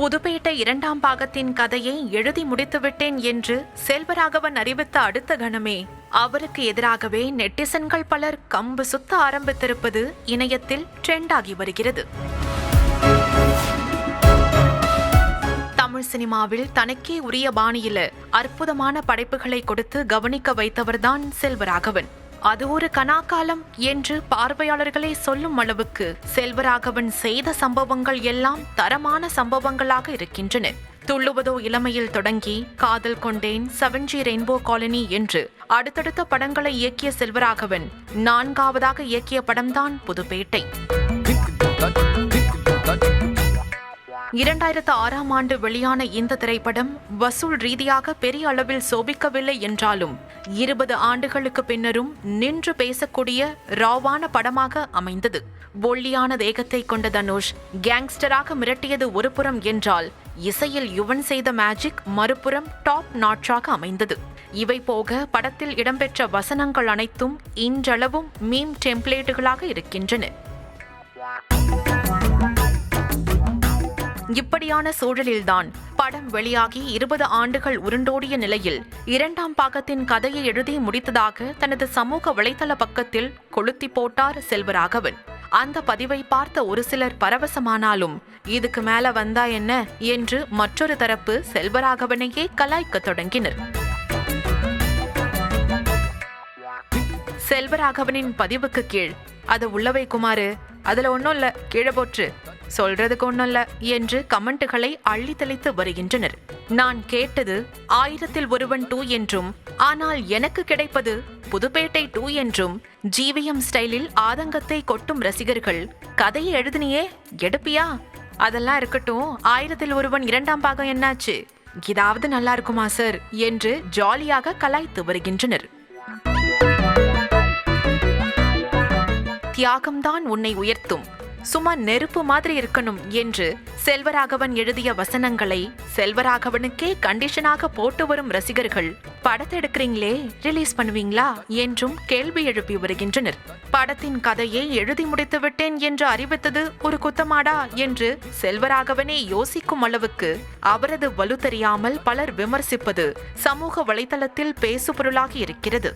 புதுப்பேட்டை 2ஆம் பாகத்தின் கதையை எழுதி முடித்துவிட்டேன் என்று செல்வராகவன் அறிவித்த அடுத்த கணமே அவருக்கு எதிராகவே நெட்டிசன்கள் பலர் கம்பு சுத்த ஆரம்பித்திருப்பது இணையத்தில் ட்ரெண்ட் ஆகி வருகிறது. தமிழ் சினிமாவில் தனக்கே உரிய பாணியில அற்புதமான படைப்புகளை கொடுத்து கவனிக்க வைத்தவர்தான் செல்வராகவன். அது ஒரு கனாக்காலம் என்று பார்வையாளர்களே சொல்லும் அளவுக்கு செல்வராகவன் செய்த சம்பவங்கள் எல்லாம் தரமான சம்பவங்களாக இருக்கின்றன. துள்ளுவதோ இளமையில் தொடங்கி காதல் கொண்டேன், 7G ரெயின்போ காலனி என்று அடுத்தடுத்த படங்களை இயக்கிய செல்வராகவன் 4ஆவதாக இயக்கிய படம்தான் புதுப்பேட்டை. 2006ஆம் ஆண்டு வெளியான இந்த திரைப்படம் வசூல் ரீதியாக பெரிய அளவில் சோபிக்கவில்லை என்றாலும் 20 ஆண்டுகளுக்கு பின்னரும் நின்று பேசக்கூடிய ராவான படமாக அமைந்தது. ஒல்லியான தேகத்தை கொண்ட தனுஷ் கேங்ஸ்டராக மிரட்டியது ஒரு புறம் என்றால், இசையில் யுவன் செய்த மேஜிக் மறுபுறம் டாப் நாட்சாக அமைந்தது. இவை போக படத்தில் இடம்பெற்ற வசனங்கள் அனைத்தும் இன்றளவும் மீம் டெம்ப்ளேட்டுகளாக இருக்கின்றன. இப்படியான சூழலில்தான் படம் வெளியாகி 20 ஆண்டுகள் உருண்டோடிய நிலையில் 2ஆம் பாகத்தின் கதையை எழுதி முடித்ததாக தனது சமூக வலைதள பக்கத்தில் கொளுத்தி போட்டார் செல்வராகவன். அந்த பதிவை பார்த்த ஒரு சிலர் பரவசமானாலும் இதுக்கு மேல வந்தா என்ன என்று மற்றொரு தரப்பு செல்வராகவனையே கலாய்க்க தொடங்கினர். செல்வராகவனின் பதிவுக்கு கீழ் அது உள்ளவை குமாரு, அதுல ஒன்னும் இல்ல, கீழே போற்று, சொல்றதுக்கு ஒன்னும் இல்ல என்று கமெண்ட்டுகளை அள்ளி தெளித்து வருகின்றனர். நான் கேட்டது 1000ல் ஒருவன் 2 என்றும், ஆனால் எனக்கு கிடைப்பது புதுப்பேட்டை 2 என்றும் GVM ஸ்டைலில் ஆதங்கத்தை கொட்டும் ரசிகர்கள், கதையை எழுதினியே எடுப்பியா, அதெல்லாம் இருக்கட்டும், 1000ல் ஒருவன் 2ஆம் பாகம் என்னாச்சு, இதாவது நல்லா இருக்குமா சார் என்று ஜாலியாக கலாய்த்து வருகின்றனர். தியாகம்தான் உன்னை உயர்த்தும், சும்மா நெருப்பு மாதிரி இருக்கணும் என்று செல்வராகவன் எழுதிய வசனங்களை செல்வராகவனுக்கே கண்டிஷனாக போட்டு வரும் ரசிகர்கள், படத்தை எடுக்கிறீங்களே ரிலீஸ் பண்ணுவீங்களா என்றும் கேள்வி எழுப்பி வருகின்றனர். படத்தின் கதையை எழுதி முடித்து விட்டேன் என்று அறிவித்தது ஒரு குத்தமாடா என்று செல்வராகவனே யோசிக்கும் அளவுக்கு அவரது வலு தெரியாமல் பலர் விமர்சிப்பது சமூக வலைதளத்தில் பேசுபொருளாகி இருக்கிறது.